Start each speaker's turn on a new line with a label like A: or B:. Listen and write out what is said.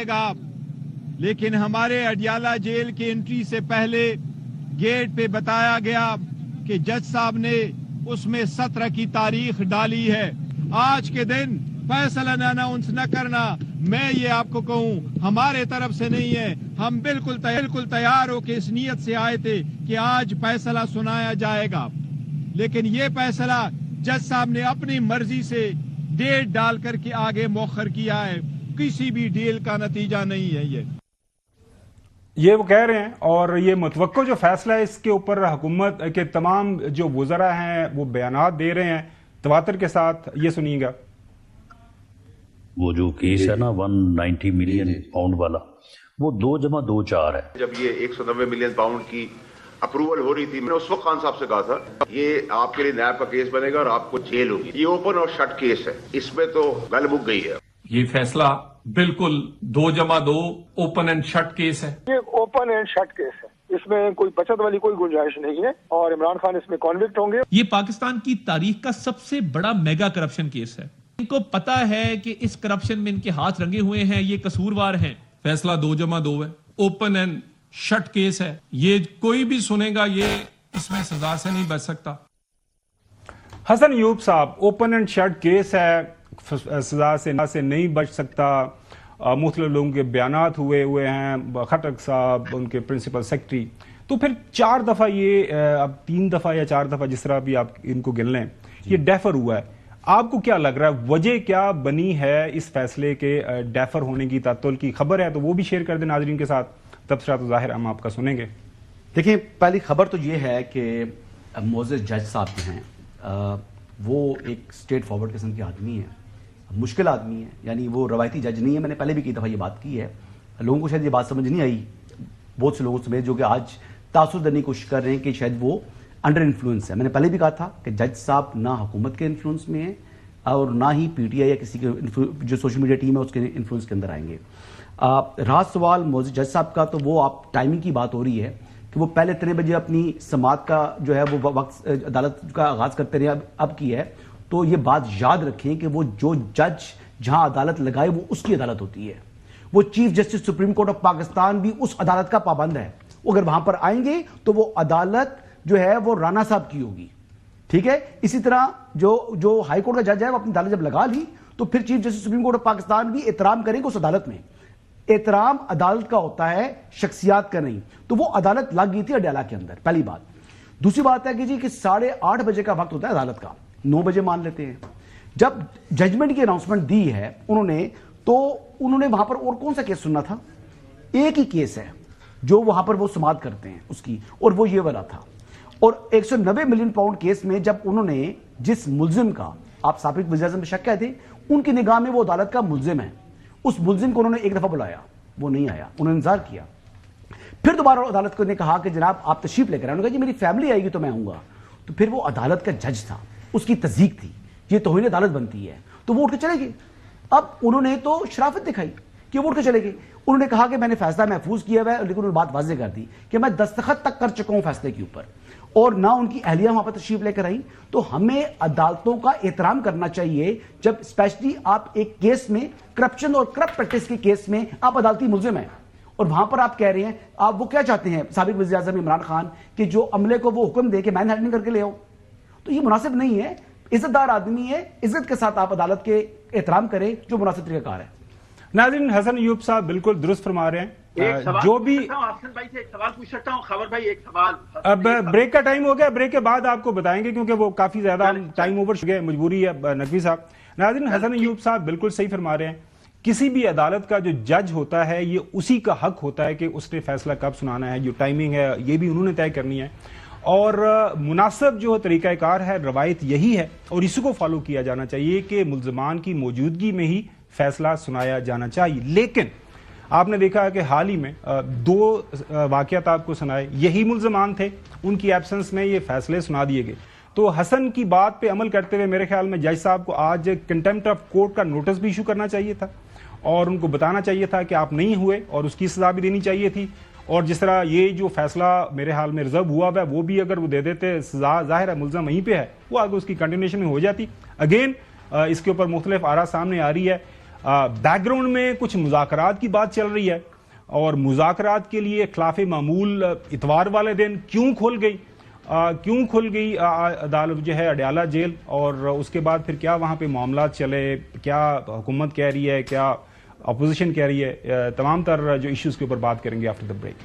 A: जाएगा, लेकिन हमारे अडियाला जेल की एंट्री से पहले गेट पे बताया गया कि जज साहब ने उसमें 17 की तारीख डाली है। आज के दिन फैसला अनाउंस न करना, मैं ये आपको कहूं, हमारे तरफ से नहीं है। हम बिल्कुल तैयार होकर इस नीयत से आए थे कि आज फैसला सुनाया जाएगा, लेकिन ये फैसला जज साहब ने अपनी मर्जी से डेट डाल करके आगे मौखर किया है। किसी भी डील का नतीजा नहीं है ये
B: वो कह रहे हैं। और ये मुतवक्को जो फैसला है, इसके ऊपर हुकूमत के तमाम जो वुज़रा हैं वो बयानात दे रहे हैं तवातर के साथ। ये सुनिएगा।
C: वो जो केस है ना 190 मिलियन पाउंड वाला, वो 2+2=4 है।
D: जब ये 190 मिलियन पाउंड की अप्रूवल हो रही थी, मैंने उस वक्त खान साहब से कहा था ये आपके लिए नैब का केस बनेगा और आपको जेल होगी। ये ओपन और शट केस है, इसमें तो गल मुक गई है।
E: ये फैसला बिल्कुल 2+2 ओपन एंड शट केस है।
F: ये ओपन एंड शट केस है, इसमें कोई बचत वाली कोई गुंजाइश नहीं है और इमरान खान इसमें कॉन्विक्ट होंगे।
G: ये पाकिस्तान की तारीख का सबसे बड़ा मेगा करप्शन केस है। इनको पता है कि इस करप्शन में इनके हाथ रंगे हुए हैं, ये कसूरवार हैं। फैसला 2+2 है, ओपन एंड शट केस है। ये कोई भी सुनेगा ये इसमें सजा से नहीं बच सकता।
B: हसन अयूब साहब, ओपन एंड शट केस है, सजा से नहीं बच सकता। मुख्तलिफ लोगों के बयानात हुए हैं, खटक साहब, उनके प्रिंसिपल सेक्रेटरी। तो फिर 4 दफा ये, अब 3 दफा या 4 दफा जिस तरह भी आप इनको गिन लें, ये डेफर हुआ है। आपको क्या लग रहा है, वजह क्या बनी है इस फैसले के डेफर होने की? तातुल की खबर है तो वो भी शेयर कर दें नाजरीन के साथ। तबसरा तो जाहिर हम आपका सुनेंगे।
H: देखिए, पहली खबर तो ये है कि मोअज़्ज़ज़ जज साहब जो हैं वो एक स्ट्रेट फॉरवर्ड किस्म के आदमी हैं, मुश्किल आदमी है, यानी वो रवायती जज नहीं है। मैंने पहले भी कई दफ़ा ये बात की है, लोगों को शायद ये बात समझ नहीं आई, बहुत से लोगों समेत, जो कि आज तासुर देने की कोशिश कर रहे हैं कि शायद वो अंडर इन्फ्लुएंस है। मैंने पहले भी कहा था कि जज साहब ना हुकूमत के इन्फ्लुएंस में है और ना ही पीटीआई या किसी के जो सोशल मीडिया टीम है उसके इन्फ्लुएंस के अंदर आएंगे। रहा सवाल मोअज़्ज़ज़ जज साहब का, तो वो आप टाइमिंग की बात हो रही है कि वो पहले इतने बजे अपनी समात का जो है वो वक्त अदालत का आगाज़ करते रहे, अब की है। तो ये बात याद रखें कि वो जो जज जहां अदालत लगाए वो उसकी अदालत होती है। वो chief justice supreme court of Pakistan भी उस अदालत का पाबंद है। अगर वहां पर आएंगे तो वो अदालत जो है वो राना साहब की होगी, ठीक है। इसी तरह जो हाई कोर्ट का जज है वो अपनी अदालत जब लगा ली तो फिर chief justice supreme court of Pakistan भी एहतराम करेंगे उस अदालत में। एहतराम अदालत का होता है, शख्सियात का नहीं। तो वो अदालत लग गई थी अडियाला के अंदर, पहली बात। दूसरी बात है कि जी कि 8:30 बजे का वक्त होता है अदालत का, 9 बजे मान लेते हैं। जब जजमेंट की अनाउंसमेंट दी है उन्होंने वहां पर और कौन सा केस सुनना था? एक ही केस है जो वहां पर वो समाअत करते हैं उसकी, और वो ये वाला था। और 190 मिलियन पाउंड केस में जब उन्होंने जिस मुल्जिम का आप साबिक वज़ीर-ए-आज़म पे शक कहते, उनकी निगाह में वो अदालत का मुल्जिम है, उस मुल्जिम को उन्होंने एक दफा बुलाया, वो नहीं आया, उन्होंने इंतजार किया। फिर दोबारा अदालत ने कहा कि जनाब आप तशरीफ लेकर आए। उन्होंने कहा जी मेरी फैमिली आएगी तो मैं आऊंगा। तो फिर वो अदालत का जज था, उसकी तस्दीक थी, ये तौहीन अदालत बनती है, तो वो उठ के चले गए। अब उन्होंने तो शराफत दिखाई कि वो उठ के चले गए। उन्होंने कहा कि मैंने फैसला महफूज किया हुआ है, लेकिन उन्होंने बात वाज़ेह कर दी कि मैं दस्तखत तक कर चुका हूं फैसले के ऊपर, और ना उनकी अहलिया वहां पर तशरीफ लेकर आई। तो हमें अदालतों का एहतराम करना चाहिए जब स्पेशली आप एक केस में करप्शन और करप्ट प्रैक्टिस के केस में आप अदालती मुल्जिम हैं और वहां पर आप कह रहे हैं, आप वो क्या चाहते हैं साबिक वज़ीर-ए-आज़म इमरान खान कि जो अमले को वो हुक्म दे के मैन हैंडलिंग करके ले आओ, तो ये मुनासिब नहीं है। इज्जतदार आदमी है, इज्जत के साथ आप अदालत के एहतराम करें जो मुनासिब तरीकाकार है।
B: नाज़रीन, हसन अयूब साहब बिल्कुल दुरुस्त फरमा रहे हैं। जो भी
I: हसन भाई से एक सवाल पूछ सकता हूं? खबर भाई एक सवाल।
B: अब ब्रेक का टाइम हो गया, ब्रेक के बाद आपको बताएंगे क्योंकि वो काफी ज्यादा टाइम ओवर चुके हैं, मजबूरी है नकवी साहब। नाज़रीन, हसन अयूब साहब बिल्कुल सही फरमा रहे हैं। किसी भी अदालत का जो जज होता है ये उसी का हक होता है कि उसने फैसला कब सुनाना है, जो टाइमिंग है ये भी उन्होंने तय करनी है। और मुनासिब जो तरीक़ाकार है, रवायत यही है और इसी को फॉलो किया जाना चाहिए कि मुल्ज़िमान की मौजूदगी में ही फैसला सुनाया जाना चाहिए। लेकिन आपने देखा कि हाल ही में 2 वाक़यात आपको सुनाए, यही मुल्ज़िमान थे, उनकी एब्सेंस में ये फैसले सुना दिए गए। तो हसन की बात पे अमल करते हुए मेरे ख्याल में जज साहब को आज कंटेम्प्ट ऑफ कोर्ट का नोटिस भी इशू करना चाहिए था और उनको बताना चाहिए था कि आप नहीं हुए और उसकी सजा भी देनी चाहिए थी। और जिस तरह ये जो फैसला मेरे हाल में रिजर्व हुआ है वो भी अगर वो दे देते, सजा जाहिर है मुल्ज़म वहीं पे है, वो आगे उसकी कंटिन्यूएशन में हो जाती। अगेन इसके ऊपर मुख्तलिफ आरा सामने आ रही है। बैकग्राउंड में कुछ मुज़ाकरात की बात चल रही है और मुज़ाकरात के लिए खिलाफ मामूल इतवार वाले दिन क्यों खुल गई अदालत जो है अडयाला जेल, और उसके बाद फिर क्या वहाँ पे मामला चले, क्या हुकूमत कह रही है, क्या अपोजिशन कह रही है, तमाम तर जो इश्यूज़ के ऊपर बात करेंगे आफ्टर द ब्रेक।